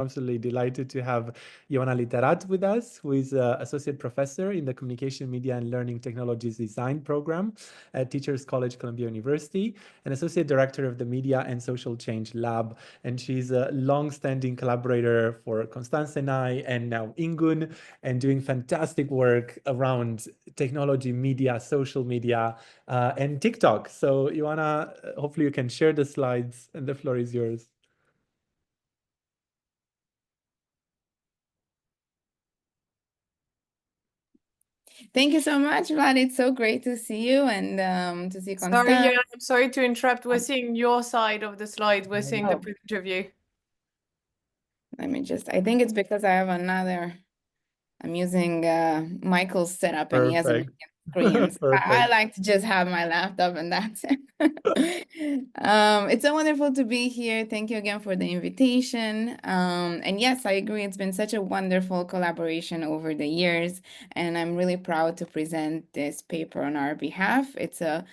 absolutely delighted to have Ioana Literat with us, who is Associate Professor in the Communication, Media, and Learning Technologies Design Program at Teachers College, Columbia University, and Associate Director of the Media and Social Change Lab. And she's a long-standing collaborator for Constance and I, and now Ingun, and doing fantastic work around technology, media, social media, and TikTok. So Ioana, hopefully you can share the slides, and the floor is yours. Thank you so much, Vlad. It's so great to see you and to see Constance. Sorry, yeah, I'm sorry to interrupt. We're seeing your side of the slide. We're seeing the picture view. Let me just, I think it's because I have another, I'm using Michael's setup and he has a screen. So I like to just have my laptop and that's it. It's so wonderful to be here. Thank you again for the invitation. And yes, I agree. It's been such a wonderful collaboration over the years, and I'm really proud to present this paper on our behalf. It's a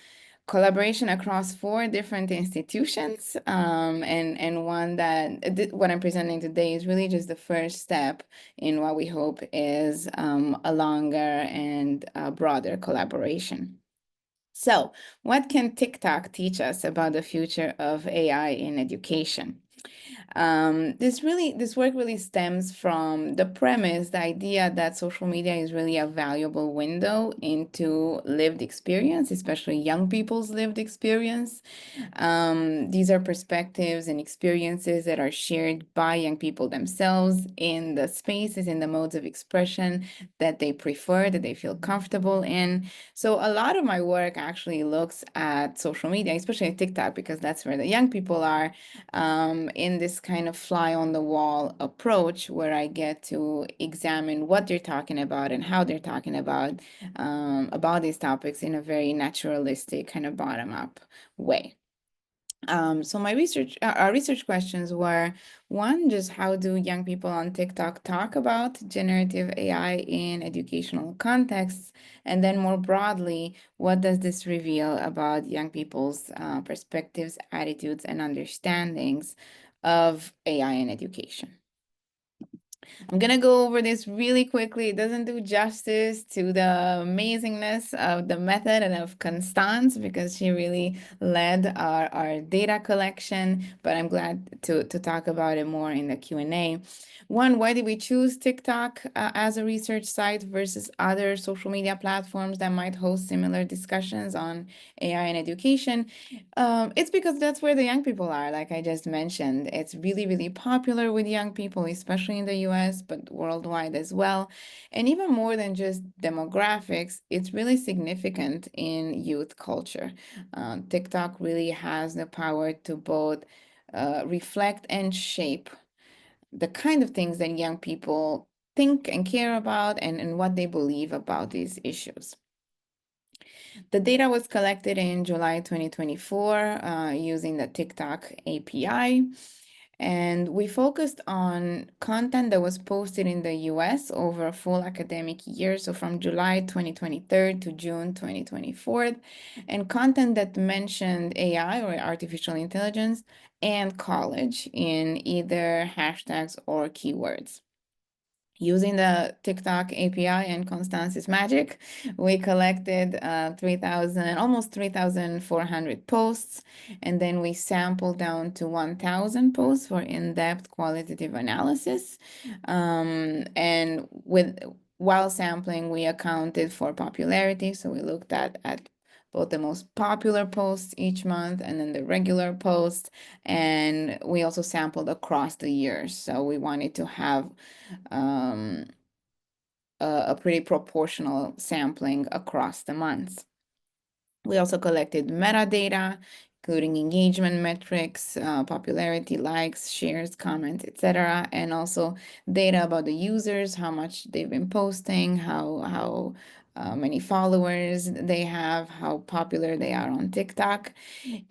collaboration across 4 different institutions, and one that what I'm presenting today is really just the first step in what we hope is a longer and broader collaboration. So, what can TikTok teach us about the future of AI in education? This work really stems from the premise, the idea that social media is really a valuable window into lived experience, especially young people's lived experience. These are perspectives and experiences that are shared by young people themselves in the spaces, in the modes of expression that they prefer, that they feel comfortable in. So a lot of my work actually looks at social media, especially TikTok, because that's where the young people are, in this kind of fly on the wall approach where I get to examine what they're talking about and how they're talking about these topics in a very naturalistic kind of bottom up way. So our research questions were, one, just how do young people on TikTok talk about generative AI in educational contexts? And then more broadly, what does this reveal about young people's perspectives, attitudes, and understandings of AI in education? I'm going to go over this really quickly. It doesn't do justice to the amazingness of the method and of Constance, because she really led our data collection, but I'm glad to talk about it more in the Q&A. One, why did we choose TikTok as a research site versus other social media platforms that might host similar discussions on AI and education? It's because that's where the young people are, like I just mentioned. It's really, really popular with young people, especially in the US, but worldwide as well. And even more than just demographics, it's really significant in youth culture. TikTok really has the power to both reflect and shape the kind of things that young people think and care about and what they believe about these issues. The data was collected in July 2024 using the TikTok API. And we focused on content that was posted in the US over a full academic year, so from July 2023 to June 2024, and content that mentioned AI or artificial intelligence and college in either hashtags or keywords. Using the TikTok API and Constance's magic, we collected almost 3,400 posts, and then we sampled down to 1,000 posts for in-depth qualitative analysis. And while sampling, we accounted for popularity, so we looked at both the most popular posts each month and then the regular posts. And we also sampled across the years. So we wanted to have a pretty proportional sampling across the months. We also collected metadata, including engagement metrics, popularity, likes, shares, comments, etc., and also data about the users, how much they've been posting, how many followers they have, how popular they are on TikTok.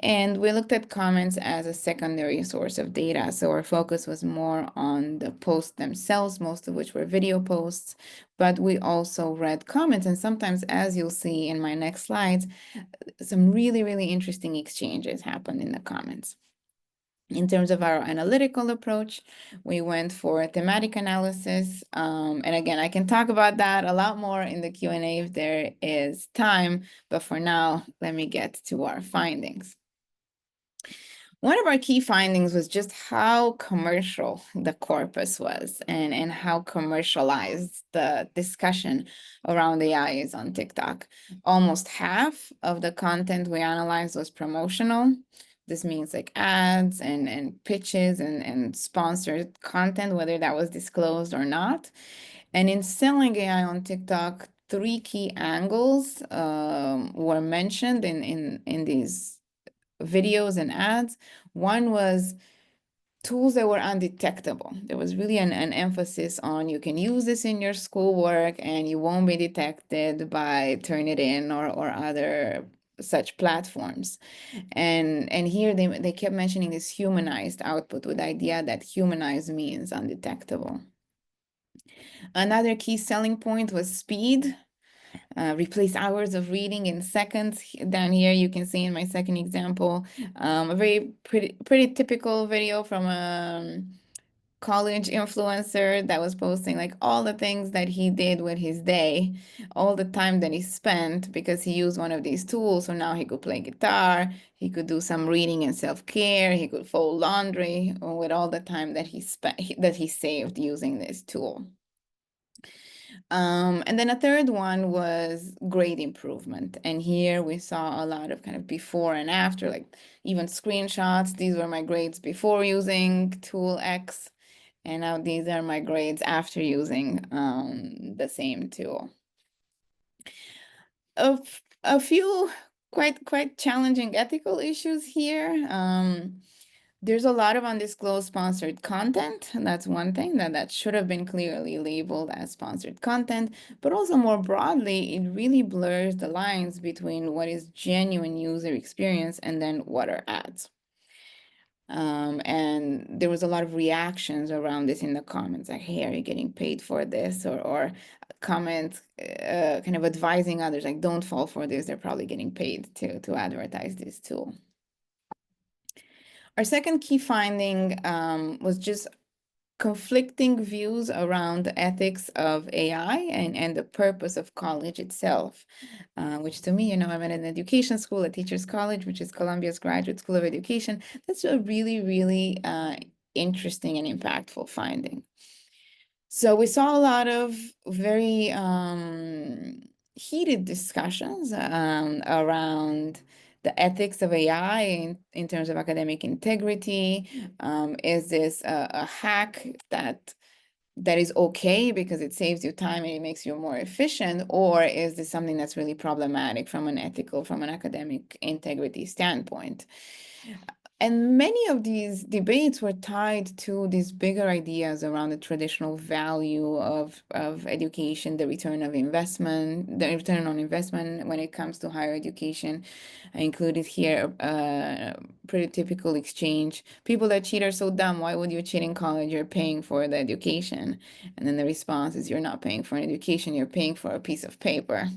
And we looked at comments as a secondary source of data. So our focus was more on the posts themselves, most of which were video posts, but we also read comments. And sometimes, as you'll see in my next slides, some really, really interesting exchanges happened in the comments. In terms of our analytical approach, we went for thematic analysis. And again, I can talk about that a lot more in the Q&A if there is time, but for now, let me get to our findings. One of our key findings was just how commercial the corpus was and how commercialized the discussion around AI is on TikTok. Almost half of the content we analyzed was promotional. This means like ads and pitches and sponsored content, whether that was disclosed or not. And in selling AI on TikTok, three key angles were mentioned in these videos and ads. One was tools that were undetectable. There was really an emphasis on you can use this in your schoolwork and you won't be detected by Turnitin or other such platforms. And here they kept mentioning this humanized output with the idea that humanized means undetectable. Another key selling point was speed. Replace hours of reading in seconds. Down here, you can see in my second example, a very pretty typical video from a college influencer that was posting like all the things that he did with his day, all the time that he spent because he used one of these tools. So now he could play guitar, he could do some reading and self-care, he could fold laundry with all the time that he saved using this tool. And then a third one was grade improvement. And here we saw a lot of kind of before and after, like even screenshots. These were my grades before using tool X. And now these are my grades after using the same tool. A few quite challenging ethical issues here. There's a lot of undisclosed sponsored content, and that's one thing that should have been clearly labeled as sponsored content, but also more broadly, it really blurs the lines between what is genuine user experience and then what are ads. And there was a lot of reactions around this in the comments, like, hey, are you getting paid for this? Or comments kind of advising others, like, don't fall for this, they're probably getting paid to advertise this tool. Our second key finding was just conflicting views around the ethics of AI and the purpose of college itself, which to me, I'm at an education school, a teacher's college, which is Columbia's Graduate School of Education. That's a really, really interesting and impactful finding. So we saw a lot of very heated discussions around the ethics of AI in terms of academic integrity. Is this a hack that is okay because it saves you time and it makes you more efficient? Or is this something that's really problematic from an academic integrity standpoint? And many of these debates were tied to these bigger ideas around the traditional value of education, the return on investment when it comes to higher education. I included here a pretty typical exchange. People that cheat are so dumb. Why would you cheat in college? You're paying for the education. And then the response is, you're not paying for an education, you're paying for a piece of paper.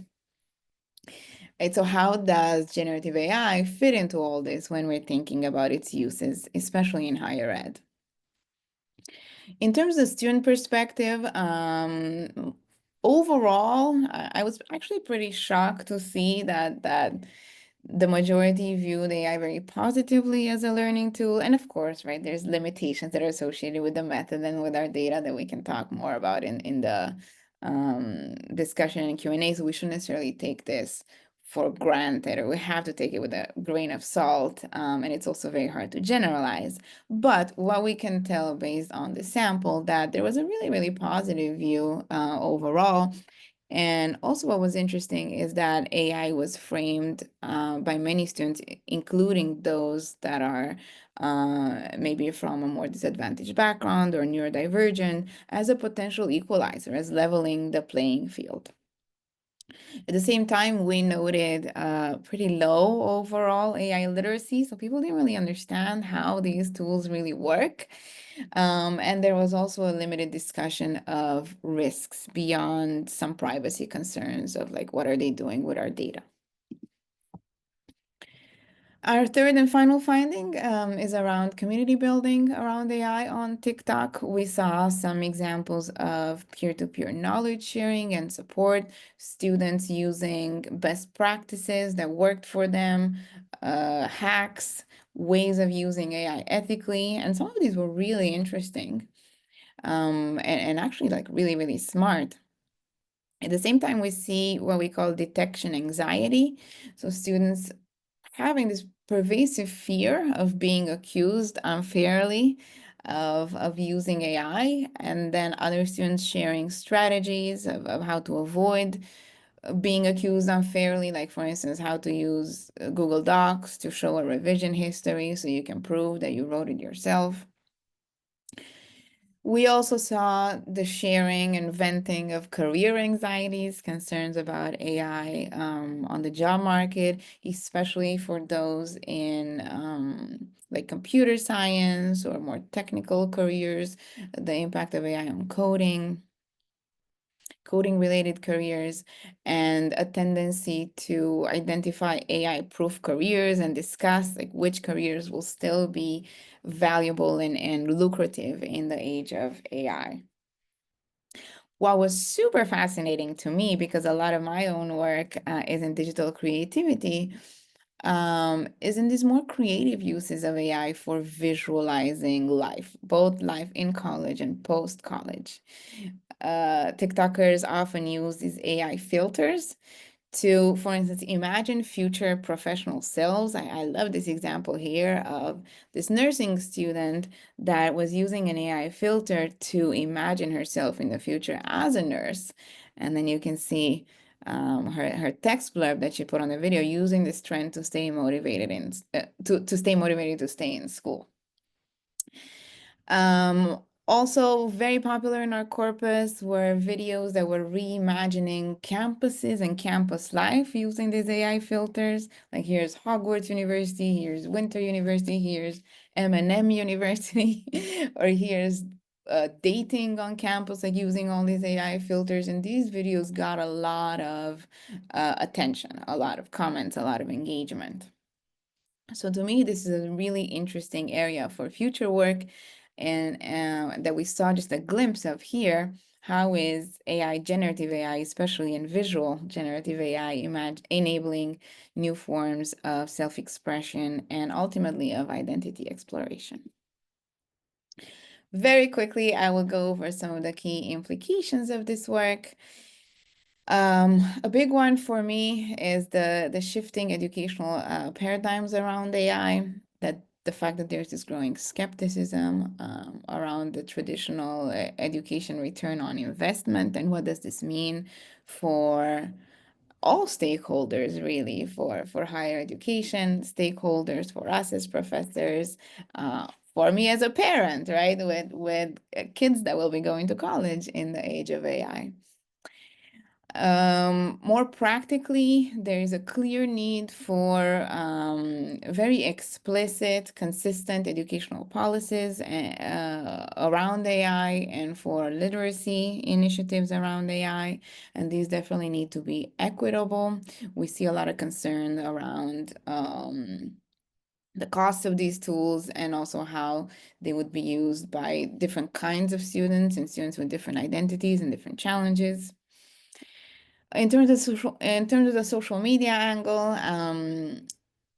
Right, so how does generative AI fit into all this when we're thinking about its uses, especially in higher ed? In terms of student perspective, overall, I was actually pretty shocked to see that the majority viewed AI very positively as a learning tool. And of course, right, there's limitations that are associated with the method and with our data that we can talk more about in the discussion and Q&A. So we shouldn't necessarily take this for granted, or we have to take it with a grain of salt. And it's also very hard to generalize. But what we can tell based on the sample, that there was a really, really positive view overall. And also what was interesting is that AI was framed by many students, including those that are maybe from a more disadvantaged background or neurodivergent, as a potential equalizer, as leveling the playing field. At the same time, we noted pretty low overall AI literacy, so people didn't really understand how these tools really work. And there was also a limited discussion of risks beyond some privacy concerns of like, what are they doing with our data? Our third and final finding is around community building around AI on TikTok. We saw some examples of peer-to-peer knowledge sharing and support, students using best practices that worked for them, hacks, ways of using AI ethically, and some of these were really interesting, and actually like really, really smart. At the same time, we see what we call detection anxiety. So students having this pervasive fear of being accused unfairly of using AI, and then other students sharing strategies of how to avoid being accused unfairly, like for instance, how to use Google Docs to show a revision history so you can prove that you wrote it yourself. We also saw the sharing and venting of career anxieties, concerns about AI on the job market, especially for those in like computer science or more technical careers, the impact of AI on coding related careers, and a tendency to identify AI proof careers and discuss like which careers will still be valuable and lucrative in the age of AI. What was super fascinating to me, because a lot of my own work is in digital creativity, is in these more creative uses of AI for visualizing life, both life in college and post-college. TikTokers often use these AI filters to, for instance, imagine future professional selves. I love this example here of this nursing student that was using an AI filter to imagine herself in the future as a nurse. And then you can see her text blurb that she put on the video using this trend to stay motivated to stay motivated to stay in school. Also very popular in our corpus were videos that were reimagining campuses and campus life using these AI filters. Like here's Hogwarts University, here's Winter University, here's M&M University, or here's dating on campus, like using all these AI filters. And these videos got a lot of attention, a lot of comments, a lot of engagement. So to me, this is a really interesting area for future work, and that we saw just a glimpse of here. How is AI, generative AI, especially in visual generative AI, enabling new forms of self-expression and ultimately of identity exploration? Very quickly, I will go over some of the key implications of this work. A big one for me is the shifting educational paradigms around AI, that the fact that there's this growing skepticism around the traditional education return on investment, and what does this mean for all stakeholders, really, for higher education, stakeholders, for us as professors, for me as a parent, right, with kids that will be going to college in the age of AI. More practically, there is a clear need for very explicit, consistent educational policies around AI, and for literacy initiatives around AI. And these definitely need to be equitable. We see a lot of concern around the cost of these tools, and also how they would be used by different kinds of students and students with different identities and different challenges. In terms of the social media angle,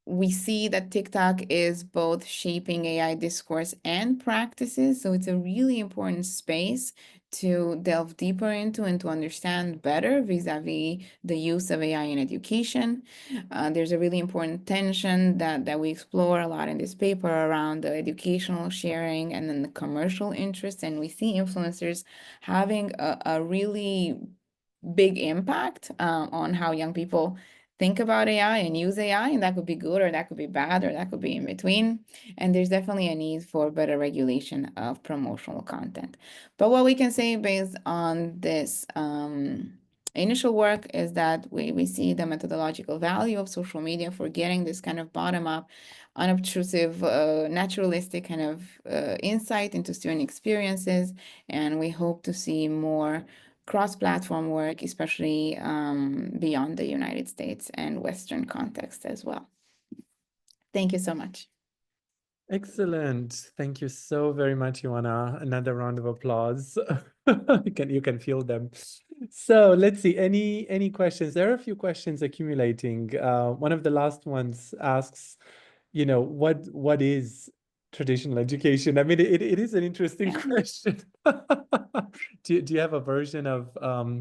we see that TikTok is both shaping AI discourse and practices. So it's a really important space to delve deeper into and to understand better vis-a-vis the use of AI in education. There's a really important tension that we explore a lot in this paper around the educational sharing and then the commercial interest. And we see influencers having a really big impact on how young people think about AI and use AI, and that could be good or that could be bad or that could be in between. And there's definitely a need for better regulation of promotional content. But what we can say based on this initial work is that we see the methodological value of social media for getting this kind of bottom-up, unobtrusive, naturalistic kind of insight into student experiences, and we hope to see more cross-platform work, especially beyond the United States and Western context as well. Thank you so much. Excellent. Thank you so very much, Ioana. Another round of applause. You can feel them. So let's see. Any questions? There are a few questions accumulating. One of the last ones asks, what is traditional education? I mean, it is an interesting question. Do you have a version of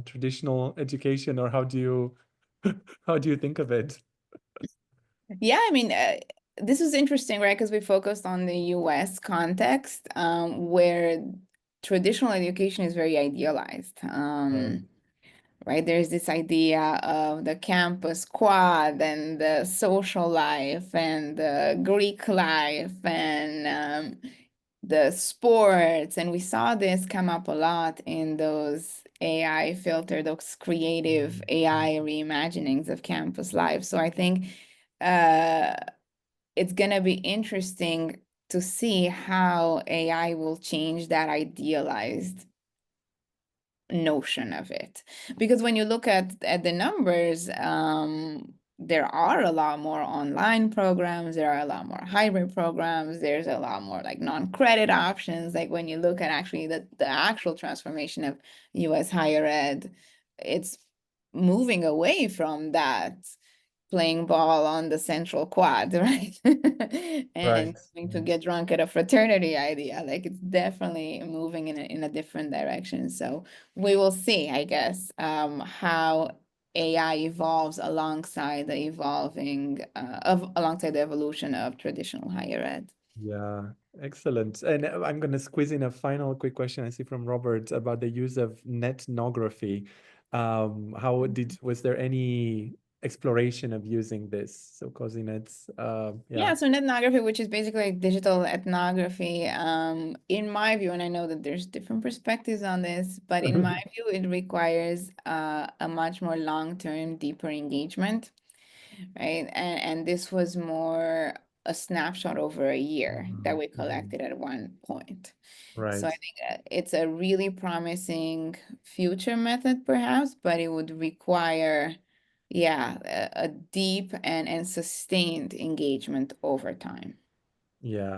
traditional education, or how do you think of it? Yeah, I mean, this was interesting, right? Because we focused on the US context, where traditional education is very idealized. Right? There's this idea of the campus quad and the social life and the Greek life and the sports. And we saw this come up a lot in those AI filter, those creative AI reimaginings of campus life. So I think it's going to be interesting to see how AI will change that idealized notion of it. Because when you look at the numbers, there are a lot more online programs, there are a lot more hybrid programs, there's a lot more like non-credit options. Like when you look at actually the actual transformation of US higher ed, it's moving away from that playing ball on the central quad, right? And going to get drunk at a fraternity idea. Like it's definitely moving in a different direction. So we will see, I guess, how AI evolves alongside the alongside the evolution of traditional higher ed. Yeah, excellent. And I'm going to squeeze in a final quick question I see from Robert about the use of netnography. Was there any exploration of using this? So COSINETs, Yeah, so ethnography, which is basically like digital ethnography, in my view, and I know that there's different perspectives on this, but in my view, it requires a much more long-term, deeper engagement, right? And this was more a snapshot over a year that we collected at one point. So I Right. think it's a really promising future method, perhaps, but it would require, yeah, a deep and sustained engagement over time. Yeah.